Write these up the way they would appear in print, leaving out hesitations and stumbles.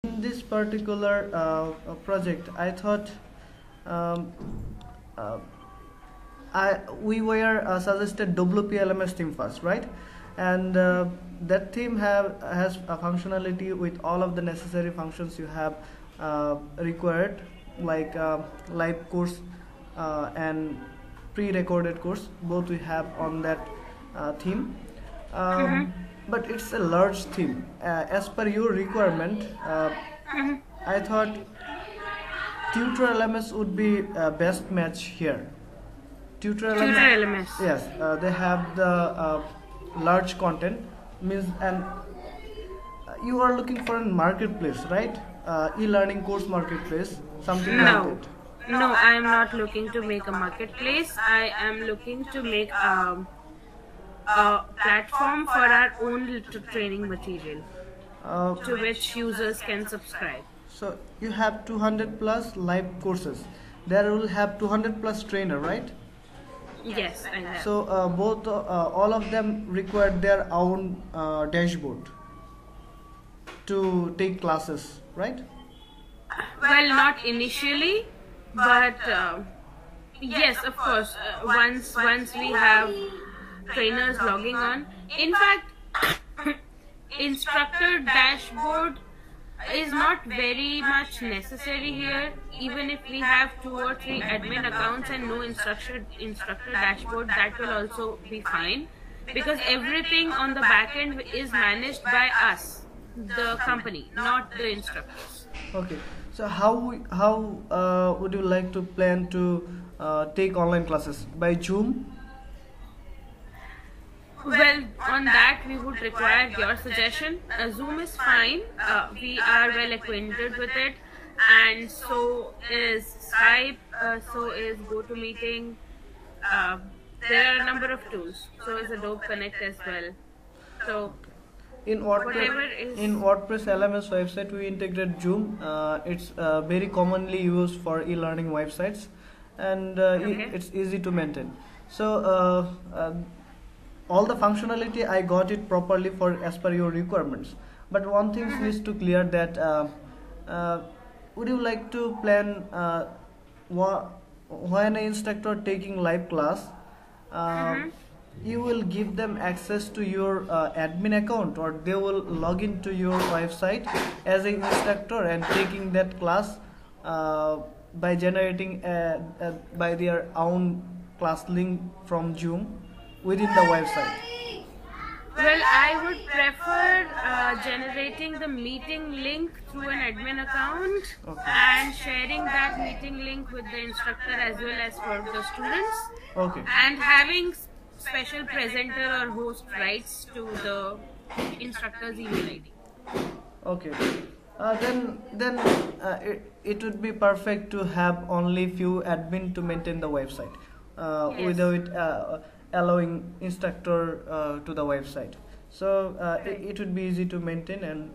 In this particular project, I thought um, uh, we were suggested WPLMS theme first, right? And that theme has a functionality with all of the necessary functions you have required, like live course and pre-recorded course. Both we have on that theme. Mm-hmm. But it's a large theme. As per your requirement, Mm-hmm. I thought Tutor LMS would be best match here. Tutor Tutor LMS, LMS. yes, they have the large content means, and you are looking for a marketplace, right? E-learning course marketplace, something like No, that. no, I am not looking to make a marketplace. I am looking to make a platform for our own training material Uh, to which users can subscribe. so you have 200 plus live courses. There will have 200 plus trainer, right? Yes, I have. So both all of them require their own dashboard to take classes, right? Well, not initially, but yes, of course. Once we have trainers logging on. In fact, instructor dashboard is not very much necessary here. Even if we have 2 or 3 admin accounts and no instructor dashboard, that will also be fine, because everything on the back end is managed by us, the company, not the instructors. Okay. So how would you like to plan to take online classes by Zoom? Well, on that we would require your suggestion. Zoom is fine. We are well acquainted with it, and so is Skype. So is GoToMeeting. There are a number of tools. So is Adobe Connect as well. So In whatever WordPress, is. in WordPress LMS website, we integrate Zoom. It's very commonly used for e-learning websites, and Okay. it's easy to maintain. So all the functionality I got it properly for as per your requirements. But one thing needs to clear that uh, would you like to plan when an instructor taking live class, uh, you will give them access to your admin account, or they will log into your website as an instructor and taking that class by generating by their own class link from Zoom within the website. Well, I would prefer generating the meeting link through an admin account. Okay. And sharing that meeting link with the instructor as well as for the students, Okay. and having special presenter or host rights to the instructor's email ID. Okay. Then it would be perfect to have only few admin to maintain the website Yes. without allowing instructor to the website. So it would be easy to maintain and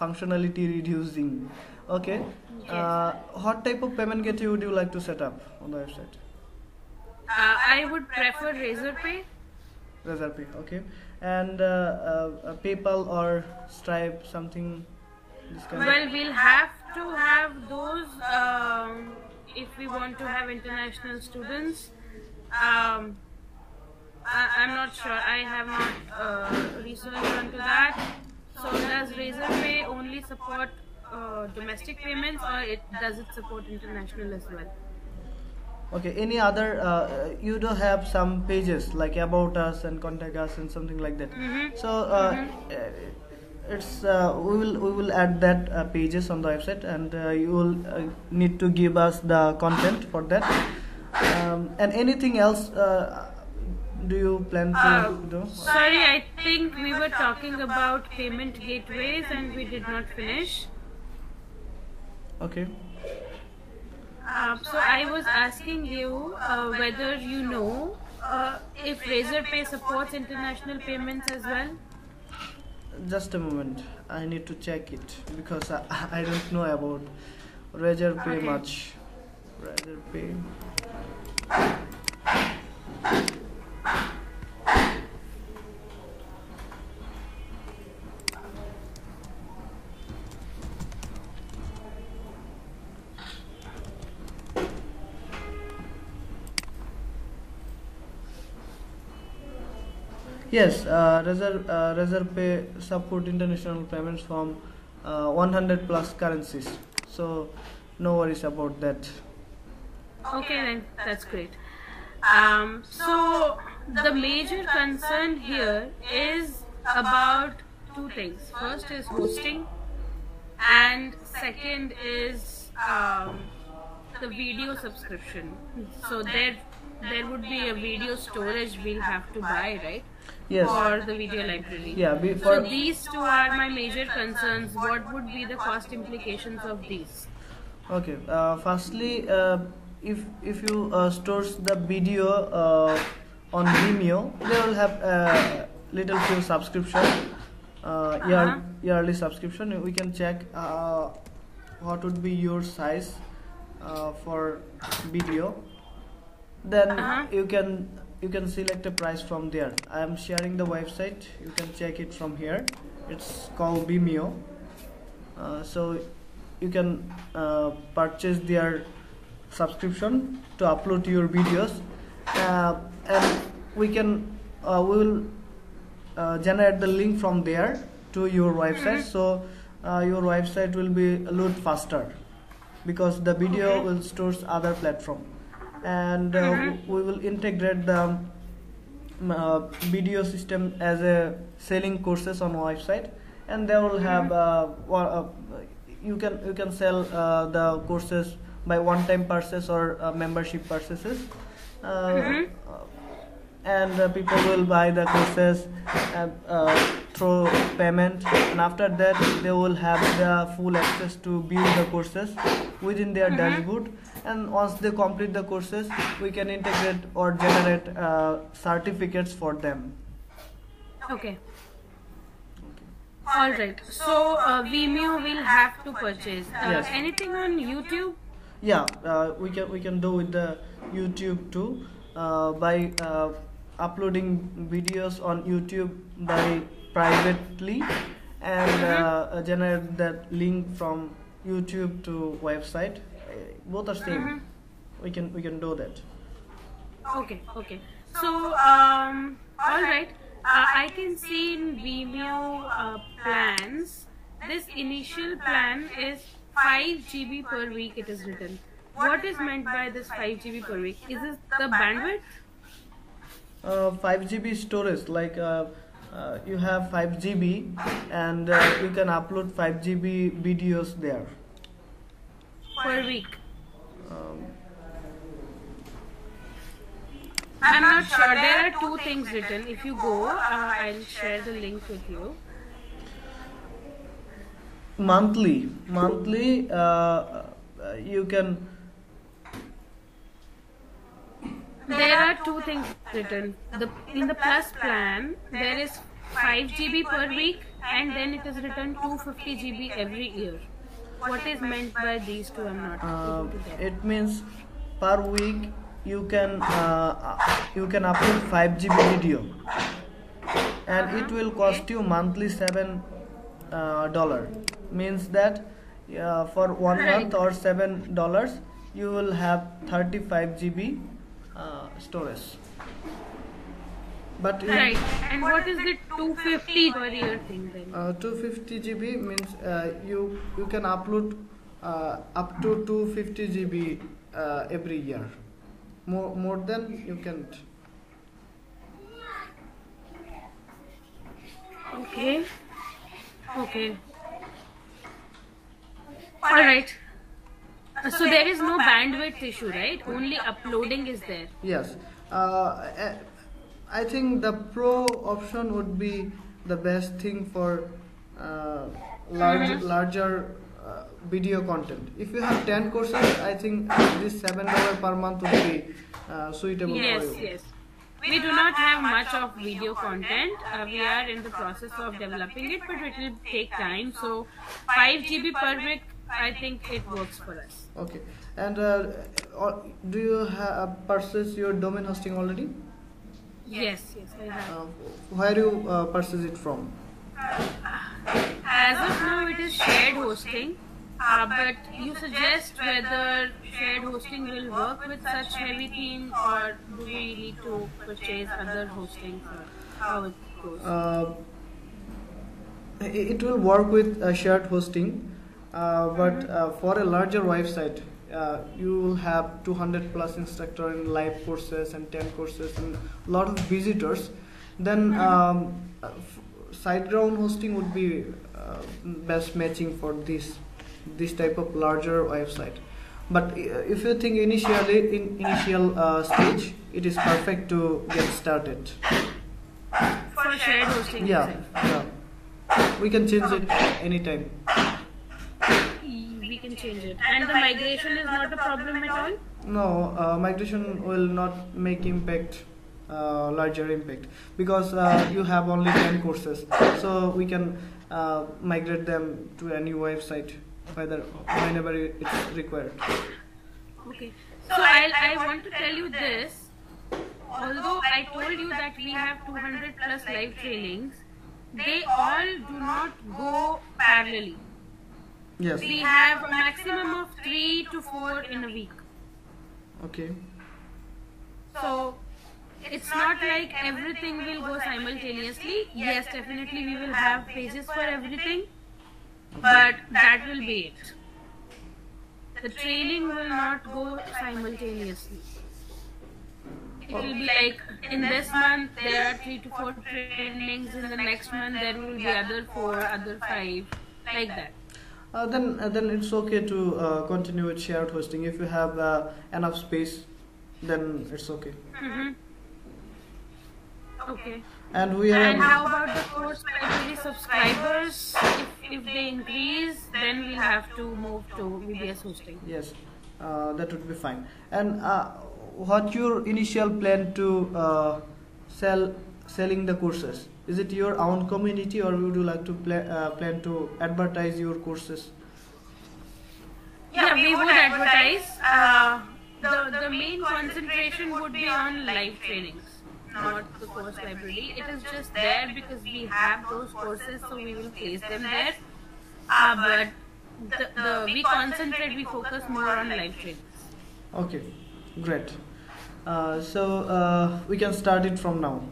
functionality reducing. Okay. Yes. What type of payment gateway would you like to set up on the website? I would prefer Razorpay. Razorpay. Okay. And PayPal or Stripe, something this kind of. Well, we'll have to have those if we want to have international students. I'm not sure. I have not researched onto that. So does Razorpay only support domestic payments, or does it support international as well? Okay, any other you do have some pages like about us and contact us and something like that. So it's we will add that pages on the website, and you will need to give us the content for that. And anything else do you plan to do? Sorry, I think we were talking about payment gateways and we did not finish. Okay. So I was asking you whether you know if Razorpay supports international payments as well. Just a moment. I need to check it because I don't know about Razorpay Okay. much. Razorpay. Yes, Razorpay support international payments from 100 plus currencies. So no worries about that. Okay, then that's great. So the major concern here is about two things. First is hosting, and second is the video subscription. So there would be a video storage we'll have to buy, right? Yes. For the video library. Yeah. So Before. these two are my major concerns. What would be the cost implications of these? Okay. Firstly, if you stores the video on Vimeo, they will have little few subscription, yearly subscription. We can check what would be your size for video. Then you can select a price from there. I am sharing the website. You can check it from here. It's called Vimeo. So you can purchase their subscription to upload your videos, and we will generate the link from there to your website. So your website will be load faster because the video will stores other platform, and we will integrate the video system as a selling courses on website, and they will have you can sell the courses by one-time purchase or membership purchases, and people will buy the courses through payment, and after that they will have the full access to view the courses within their dashboard. And once they complete the courses, we can integrate or generate certificates for them. Okay. All right. So Vimeo will have to purchase. Yes. Anything on YouTube? Yeah, we can do with the YouTube too, by uploading videos on YouTube by privately, and generate that link from YouTube to website. Both are same. We can do that. Okay. Okay. So all right. I can see in Vimeo plans, this initial plan is 5 GB per week. It is written. What is meant by this 5 GB per week? Is this the bandwidth? 5 GB storage, like you have 5 GB, and you can upload 5 GB videos there Per week. um, I'm not sure. There are two things written. If you go, I'll share the link with you. monthly you can. There are two things written. In the plus plan, there is 5 GB per week, and then it is written 250 GB every year. What is meant by these two? I'm not able to get. It means per week you can upload 5 GB video, and it will cost you monthly $7. Means that for 1 month or $7 you will have 35 GB storage. But Right. And what is the 250 per year thing then? 250 GB means you can upload up to 250 GB every year. More than you can't. Okay. Okay. All right. So there is no bandwidth issue, right? Only uploading is there. Yes. I think the pro option would be the best thing for larger video content. If you have 10 courses, I think this $7 per month would be suitable Yes, for you. yes. We do not have much of video content. We are in the process of developing it, but it will take time. So 5 GB per week, I think it works for us. Okay. And do you have purchased your domain hosting already? Yes, yes, I have. Where you purchase it from? As of now, it is shared hosting. But you suggest whether shared hosting will work with such heavy theme, or do we need to purchase other hosting? How goes? It will work with shared hosting, but for a larger website, you will have 200 plus instructor in live courses and 10 courses and a lot of visitors. Then SiteGround hosting would be best matching for this type of larger website. But if you think initially in initial stage, it is perfect to get started. For shared hosting. Yeah, yeah. We can change it anytime. We can change it. And the migration is not a problem at all? No, migration will not make impact, larger impact, because you have only 10 courses, so we can migrate them to a new website whenever it's required. Okay. So I want to tell you this. Although I told you that we have 200 plus live trainings, they all do not go parallelly. Yes. We have a maximum of 3 to 4 in a week. Okay. So it's not like everything will go simultaneously. Yes, definitely we will have pages for everything, but that will be it. The training will not go simultaneously. It will be like in this month there are 3 to 4 trainings, in the next month there will be other 4, other 5, like that. Then it's okay to continue with shared hosting. If you have enough space, then it's okay. Mm-hmm. Okay. And we And how have about the course library subscribers? If they increase, then we'll have to move to VBS hosting. yes, that would be fine. And what your initial plan to selling the courses? Is it your own community, or would you like to plan to advertise your courses? Yeah, we would advertise. The main concentration would be on live trainings, not the course library. It is just there because we have those courses, so we will place them there. But we concentrate, we focus more on live trainings. Okay, great. So we can start it from now.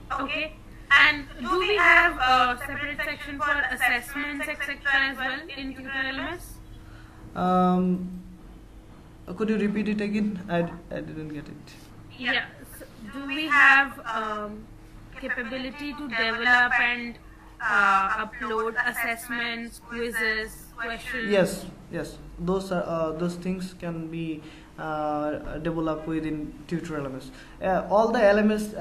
Okay. And do we have a separate section for assessments, etc. as well in Tutor LMS? Could you repeat it again? I didn't get it. Yeah. So do we have capability to develop and upload assessments, quizzes, questions? Yes. Those things can be developed within Tutor LMS. All the LMS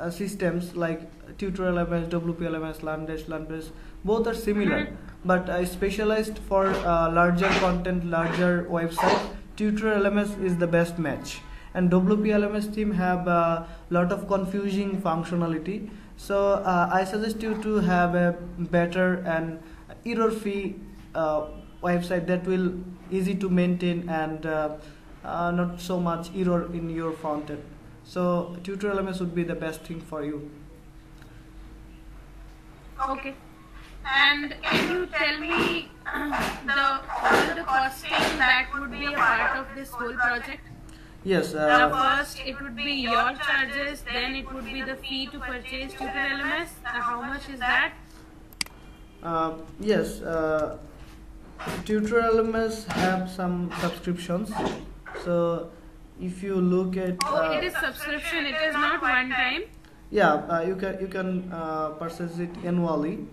systems like Tutor LMS, WP LMS, LearnDash, both are similar, but specialized for larger content, larger website. Tutor LMS is the best match, and WP LMS team have a lot of confusing functionality. So I suggest you to have a better and error-free website that will easy to maintain and not so much error in your front end. So Tutor LMS would be the best thing for you. Okay. And can you tell me all the costing that would be a part of this whole project? Yes. First, it would be your charges, then it would be the fee to purchase Tutor LMS. How much is that? Yes. Tutor LMS have some subscriptions. So if you look at it is subscription. It is not one time. yeah, you can purchase it annually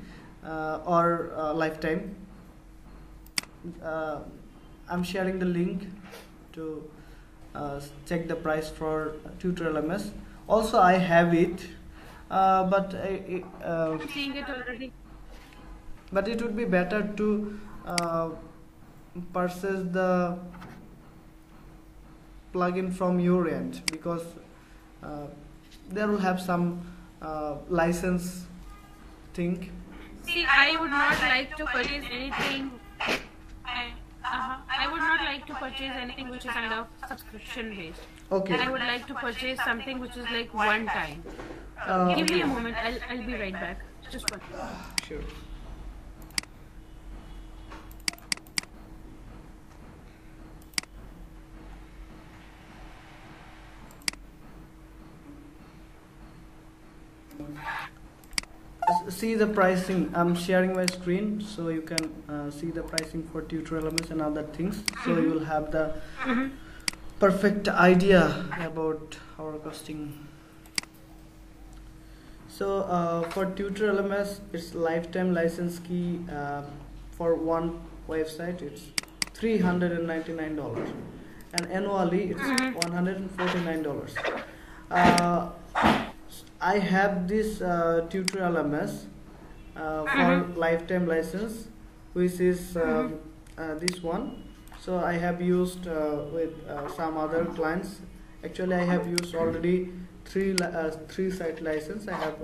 or lifetime. I'm sharing the link to check the price for Tutor LMS. Also, I have it, but I'm seeing it already. but it would be better to purchase the plugin from your end, because there will have some license thing. See, I would not like to purchase anything. I would not like to purchase anything which is kind of subscription based. Okay. I would like to purchase something which is like one time. Give me a moment. I'll be right back. Just one. Sure. see the pricing. I'm sharing my screen so you can see the pricing for tutor elements and other things. So you will have the perfect idea about our costing. So for tutor LMS, it's lifetime license key for one website. It's $399, and annually it's $149. I have this tutor LMS for lifetime license, which is this one. So I have used with some other clients. Actually, I have used already three site license. I have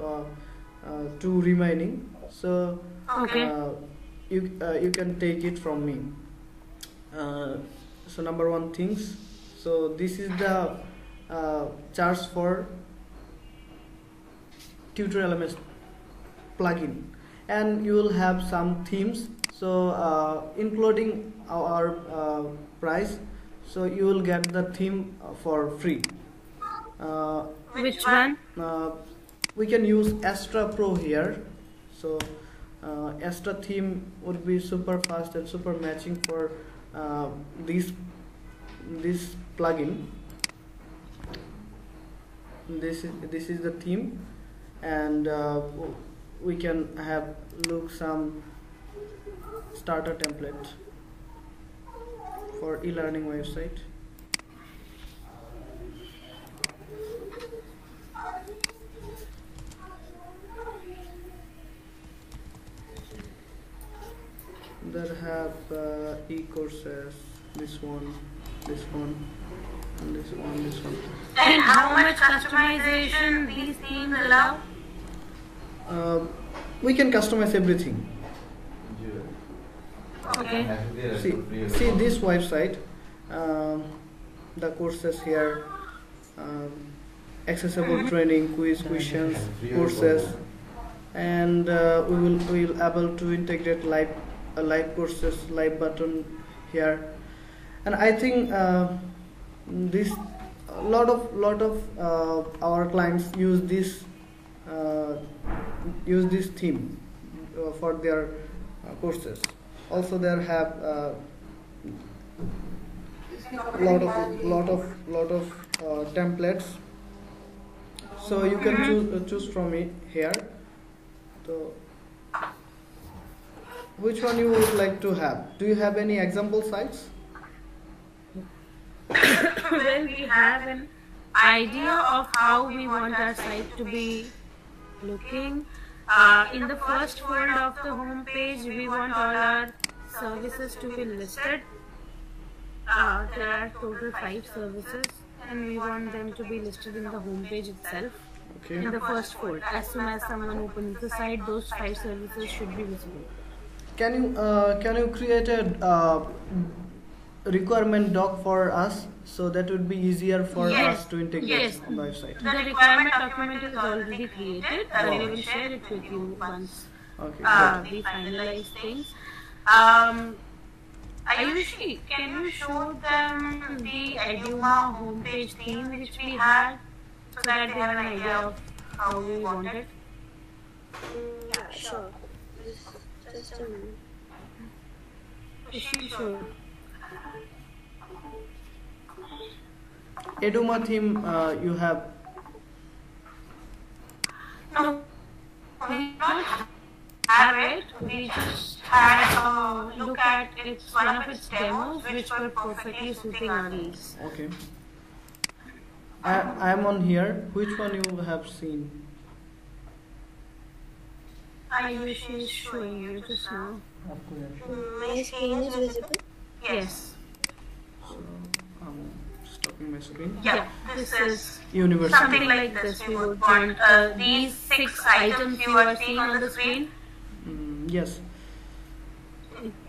two remaining. So you can take it from me. So number one things. So this is the charge for tutor LMS plugin, and you will have some themes. So including our price, so you will get the theme for free. Which one? We can use Astra Pro here. So Astra theme would be super fast and super matching for this plugin. This is the theme, and we can have look some starter template for e-learning website. There have e-courses, this one, and this one. And how much customization these themes allow? We can customize everything. Okay. See this website, the courses here, accessible training, quiz, questions, courses, and we will able to integrate live courses, live button here, and I think this lot of our clients use this theme for their courses. Also, there have lot of templates, so you can choose from it here. So which one you would like to have? Do you have any example sites? Well, we have an idea of how we want our site to be looking. In the first fold of the home page, we want all our services to be listed. There are total 5 services, and we want them to be listed in the home page itself. Okay. In the first fold, as soon as someone opens the site, those 5 services should be visible. Can you create a requirement doc for us, so that would be easier for us to integrate on the website? The requirement document is already created, and we will share it with you once we finalize things. Ayushi, can you show them the Eduma homepage theme which we had, so that they have an idea of how we want it? Yeah, sure. Just a minute. Sure. Eduma theme you have? No, we don't have it. We just had a look at one of its demos, which were perfectly suiting our needs. Okay. I am on here. Which one you have seen? Ayushi is showing you just now. My screen is visible. Yes. So I'm stopping my screen. Yeah, this is Universal. something like this. We would want these 6 items you are seeing on the screen. Yes.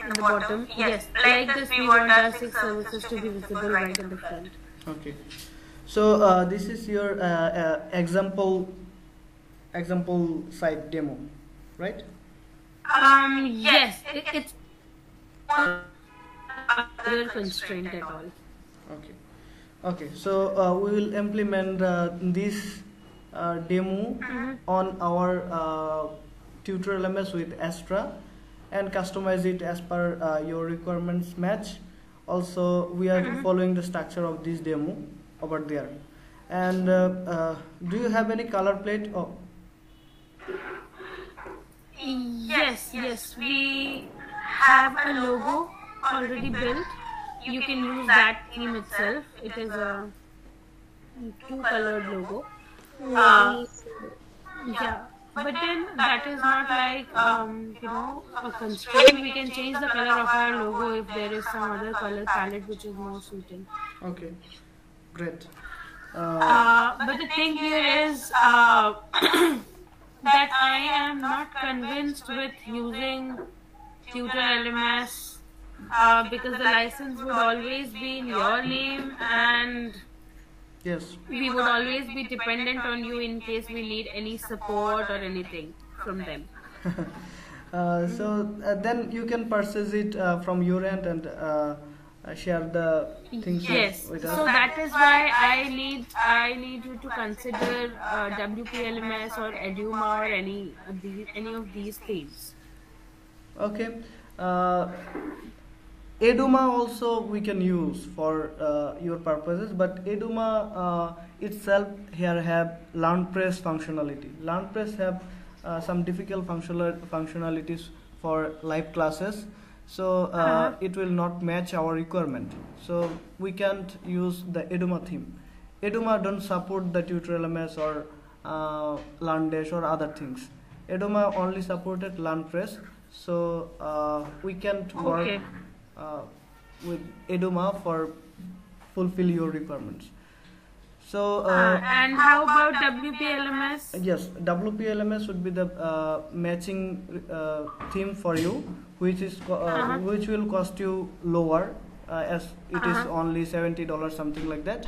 At the bottom. Yes, like this we want our 6 services to be visible right in the front. Okay. So this is your example site demo, right? Yes, it's not other constraint at all. Okay. So we will implement this demo on our tutor LMS with Astra and customize it as per your requirements match. Also, we are following the structure of this demo over there. And do you have any color plate? Oh, Yes, we have a logo already built. You can use that theme itself. It is a two-colored logo. Uh, yeah, but then that is not like a constraint. We can change the color of our logo if there is some other color palette which is more suiting. okay, great. But the thing here is that I am not convinced with using Tutor LMS because the license would always be in your name and Yes. we would always be dependent on you in case we need any support or anything from them. Then you can purchase it from your end and share the things Yes, with so us. that is why I need you to consider WPLMS or Eduma or any of these themes. Okay. Eduma also we can use for your purposes, but Eduma itself here have LearnPress functionality. LearnPress have some difficult functionalities for live classes, so it will not match our requirement. So we can't use the Eduma theme. Eduma don't support the Tutor LMS or LearnDash or other things. Eduma only supported LearnPress, so we can't work Okay. with Eduma for fulfill your requirements. So And how about WPLMS? yes, WPLMS would be the matching theme for you, which will cost you lower, as it is only $70 something like that.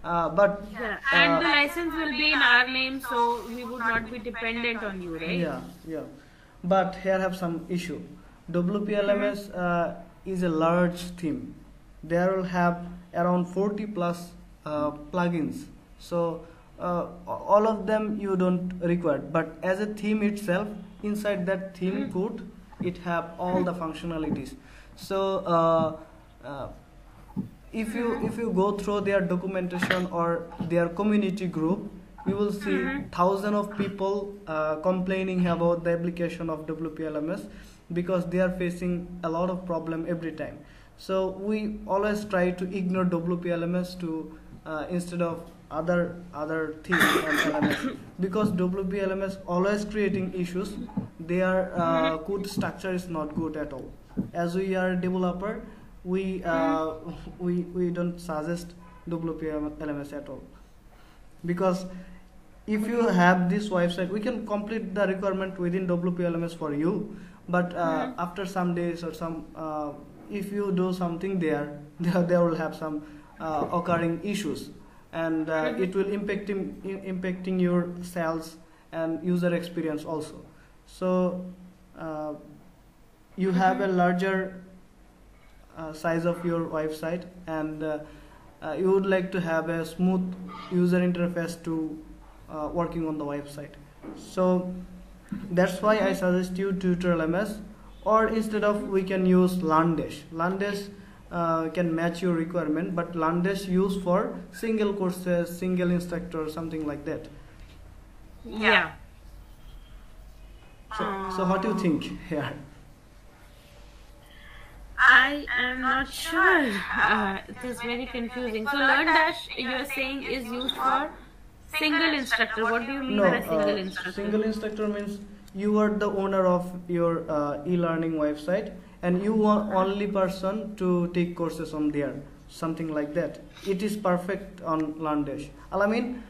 But Yeah, and the license will be in our name, so we would not be dependent on you, right? yeah. But here have some issue. WPLMS is a large theme. There will have around 40 plus plugins. So all of them you don't require. But as a theme itself, inside that theme code, it have all the functionalities. So if you go through their documentation or their community group, you will see thousands of people complaining about the application of WPLMS because they are facing a lot of problem every time. So we always try to ignore WPLMS to instead of other themes and LMS, because WPLMS always creating issues. Their code structure is not good at all. As we are a developer, we don't suggest WPLMS at all, because if you have this website, we can complete the requirement within WPLMS for you, but after some days or some if you do something there will have some occurring issues, and it will impacting your sales and user experience also. So you have a larger size of your website, and you would like to have a smooth user interface to working on the website. So that's why I suggest you Tutor LMS, or instead of we can use LearnDash. LearnDash can match your requirement, but LearnDash used for single courses, single instructor, something like that. Yeah. So what do you think here? I am not sure. It is very confusing. So LearnDash, you are saying, is used for single instructor. What do you mean by a single instructor? Single instructor means you are the owner of your e-learning website, and you are only person to take courses on there, something like that. It is perfect on LearnDash. Alamin,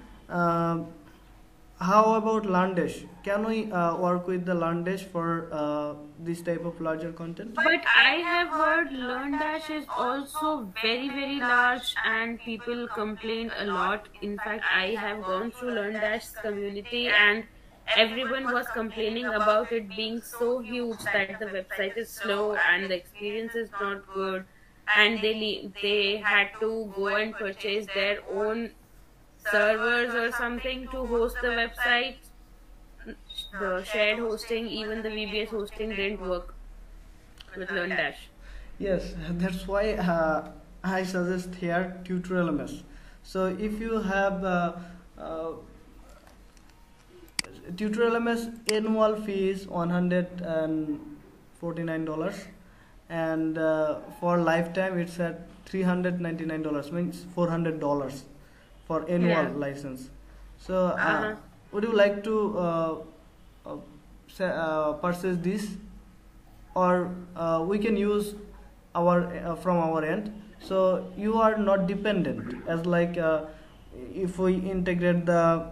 how about LearnDash? Can we work with the LearnDash for this type of larger content? But I have heard LearnDash is also very large and people complain a lot. In fact, I have gone through LearnDash's community and everyone was complaining about it being so huge that the website is slow and the experience is not good, and they had to go and purchase their own servers or something to host the website. the shared hosting, even the VBS hosting didn't work with LearnDash. Yes, that's why I suggest here Tutorial MS. So if you have uh, Tutorial MS annual fee is $149, and for lifetime it's at $399, means $400 for annual Yeah. license. So Uh-huh. would you like to purchase this, or we can use our from our end, so you are not dependent, as like if we integrate the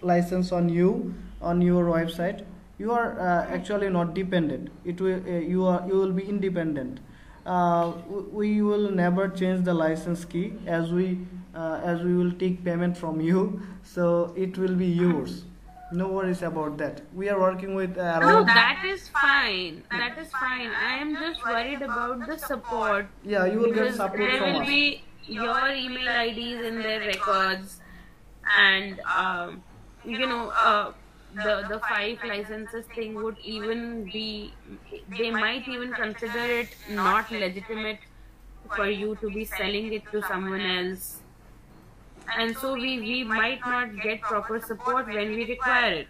license on you on your website, you are actually not dependent. It will you will be independent. We will never change the license key, as we will take payment from you, so it will be yours. No worries about that. We are working with No, around. that is fine. That is fine. I am just worried about the support. Yeah, you will get Because support there from will us. be your email IDs in their records, and the 5 licenses thing would even be, they might even consider it not legitimate for you to be selling it to someone else, and so we might not get proper support when we require it.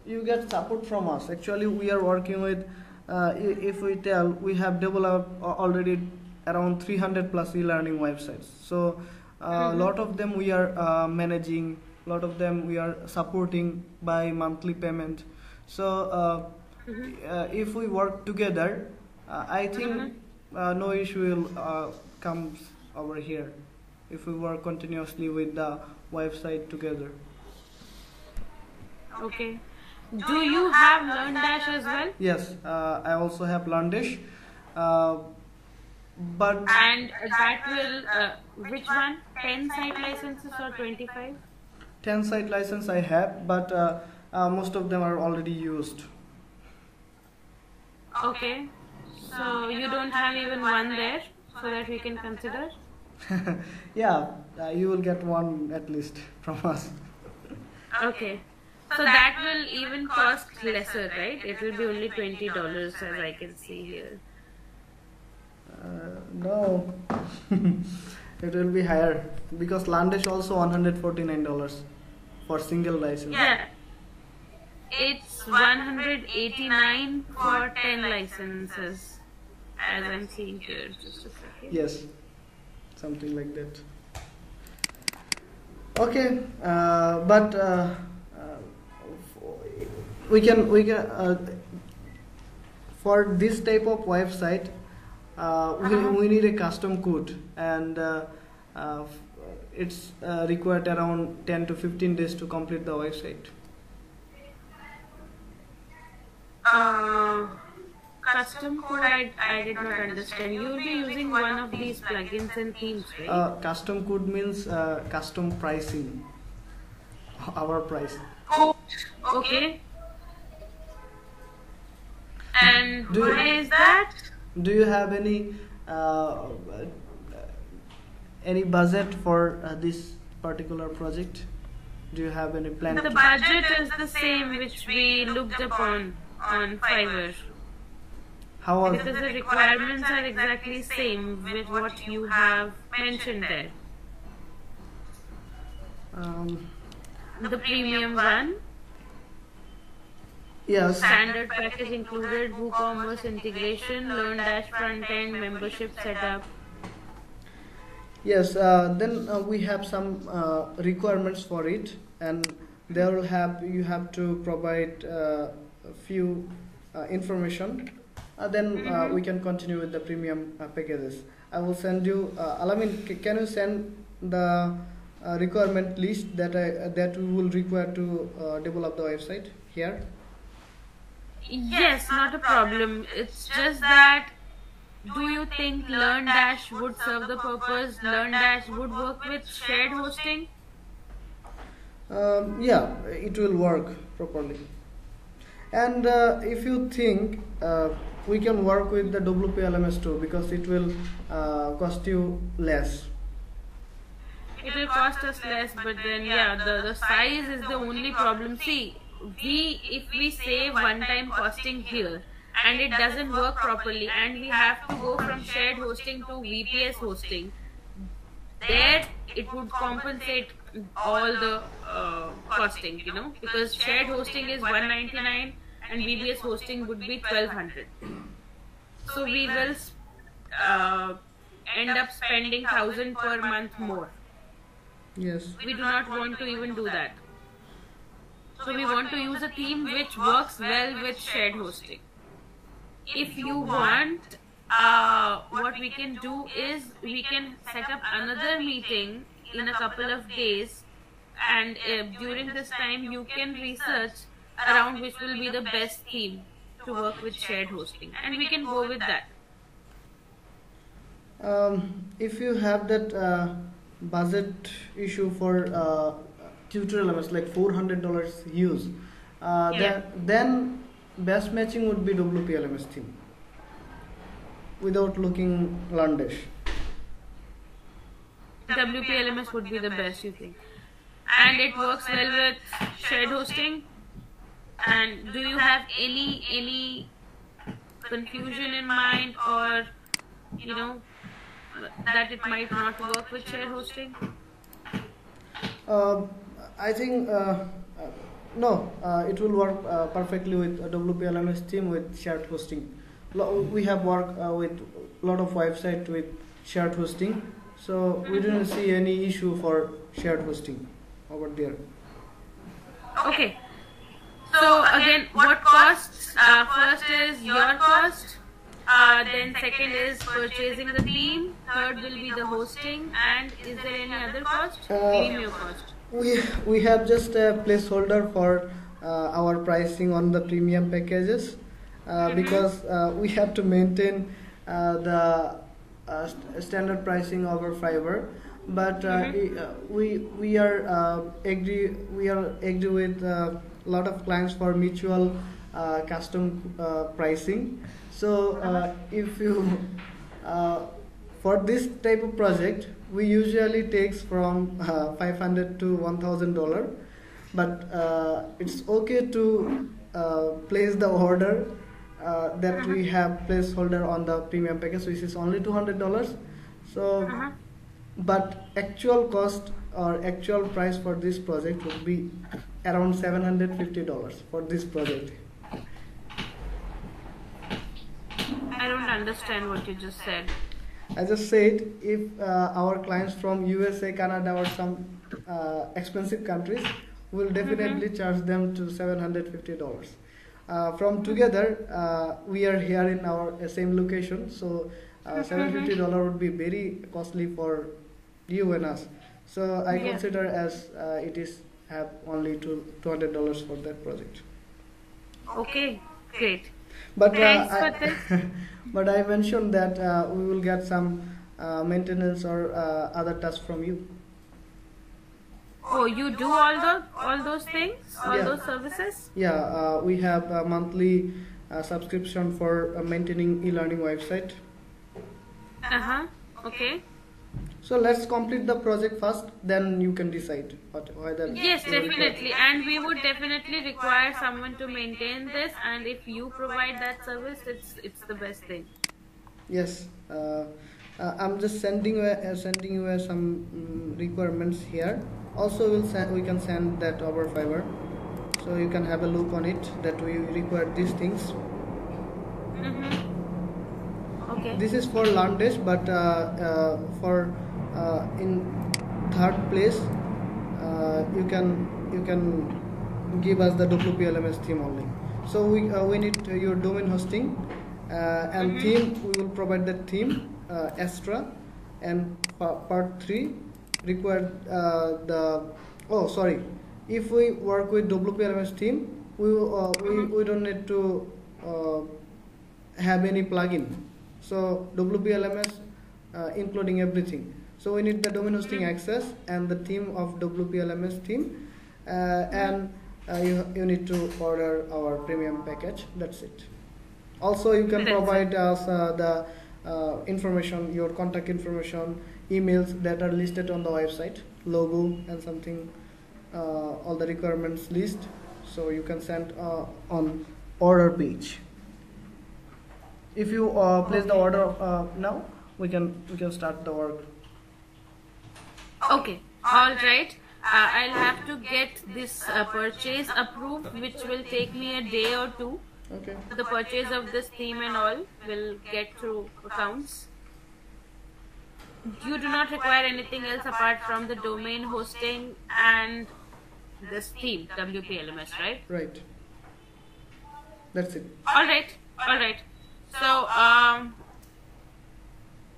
You get support from us. Actually, we are working with. If we tell, we have developed already around 300 plus e-learning websites. So a lot of them we are managing. A lot of them we are supporting by monthly payment. So if we work together, I think no issue will comes over here. If we work continuously with the website together. Okay. Do you have LearnDash as well? Yes, I also have LearnDash, but And that will, which one? 10 site licenses or 25? 10 site license I have, but most of them are already used. Okay. So you don't have even one there so that we can consider? Yeah, you will get one at least from us. Okay. So that will even cost lesser, right? It will be only $20 as I can see here. No, it will be higher, because LearnDash also $149 for single license. Yeah. It's 189 for 10 licenses as I'm seeing here. Just a second. Yes, something like that. Okay, but we can for this type of website, we need a custom code, and it's required around 10 to 15 days to complete the website. Custom code, I did not understand. You will be using one of these plugins and themes, right? Custom code means custom pricing, our price. Oh, okay. And Do what you- is that? Do you have any budget for this particular project? Do you have any plan? The budget is the same which we looked upon on Fiverr. How was Because the requirements are exactly same with what you have mentioned there. The premium one, yes. standard package included WooCommerce integration, LearnDash front end, membership setup. Yes, then we have some requirements for it, and they will have, you have to provide a few information. Then we can continue with the premium packages. I will send you. Alamin, can you send the requirement list that we will require to develop the website here? Yes, not a problem. It's just that, do you think LearnDash would serve the purpose? LearnDash would work with shared hosting? Yeah, it will work properly. And if you think we can work with the WP LMS too, because it will cost you less. it will cost us less, but then yeah, the size is the only problem. See, if we say one time costing here and it doesn't work properly and we have to go from shared hosting to VPS hosting, there it would compensate all the costing, because shared hosting is 199 and VPS hosting would be 1200. So we will end up spending 1000 per month more. Yes. We do not want to even do that. So we want to use a theme which works well with shared hosting. If you want, what we can do is we can set up another meeting in a couple of days, and during this time you can research around which will be the best theme to work with shared hosting, and we can go with that. If you have that budget issue for tutorial LMS like $400 use, then best matching would be WPLMS theme without looking Landish. WPLMS would be the best, you think? And it works well with shared hosting? And do you have any confusion in mind, or that it might not work with shared hosting? I think no, it will work perfectly with a WPLMS theme with shared hosting. We have worked with a lot of websites with shared hosting, so we didn't see any issue for shared hosting over there. Okay. So again, what costs? First is your cost. Then second is purchasing the theme. Third will be the hosting. And is there any other cost? Name your cost. We have just a placeholder for our pricing on the premium packages because we have to maintain the standard pricing over Fiverr. But we are agree with a lot of clients for mutual custom pricing. So if you for this type of project, we usually takes from $500 to $1,000, but it's okay to place the order that we have placeholder on the premium package, which is only $200. So, but actual cost or actual price for this project would be around $750 for this project. I don't understand what you just said. I just said if our clients from USA, Canada or some expensive countries, will definitely charge them to $750. From together, we are here in our same location, so $750 would be very costly for you and us. So I consider as it is have only $200 for that project. Okay, great. But thanks for this. But I mentioned that we will get some maintenance or other tasks from you. Oh, you do all those things, those services? Yeah, we have a monthly subscription for maintaining e-learning website. Okay. So let's complete the project first, then you can decide whether. Yes, definitely, and we would definitely require someone to maintain this, and if you provide that service, it's the best thing. Yes, I'm just sending you some requirements here. Also, we can send that over Fiverr, so you can have a look on it that we require these things. Okay. This is for Landesh, but for in third place, you can give us the WPLMS theme only. So we need your domain hosting and theme. We will provide that theme extra, and part 3 require if we work with WPLMS theme, we don't need to have any plugin. So WPLMS including everything. So we need the domain hosting access and the theme of WPLMS theme, and you need to order our premium package. That's it. Also, you can provide us the information, your contact information, emails that are listed on the website. logo and something, all the requirements list, so you can send on order page. If you place the order now, we can start the work. Okay, all right. I'll have to get this purchase approved, which will take me a day or two. Okay. The purchase of this theme and all will get through accounts. You do not require anything else apart from the domain hosting and this theme, WPLMS, right? Right. That's it. All right, all right. So,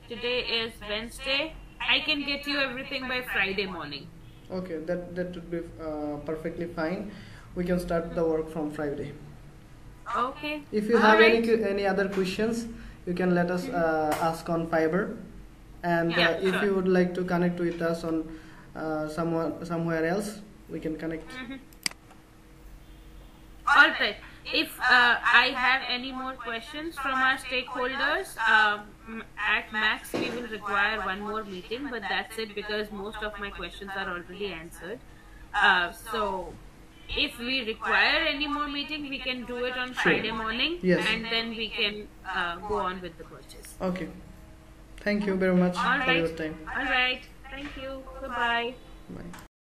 today is Wednesday. I can get you everything by Friday morning. Okay, that would be perfectly fine. We can start the work from Friday. Okay. If you have any other questions, you can let us ask on Fiverr, and Yeah, if sure. you would like to connect with us on somewhere else, we can connect. All right. If I have any more questions from our stakeholders, at max we will require one more meeting, but that's it because most of my questions are already answered. So if we require any more meeting, we can do it on Friday morning, Yes. and then we can go on with the purchase. Okay. Thank you very much All for your right. time. All right. Thank you. Goodbye. Bye.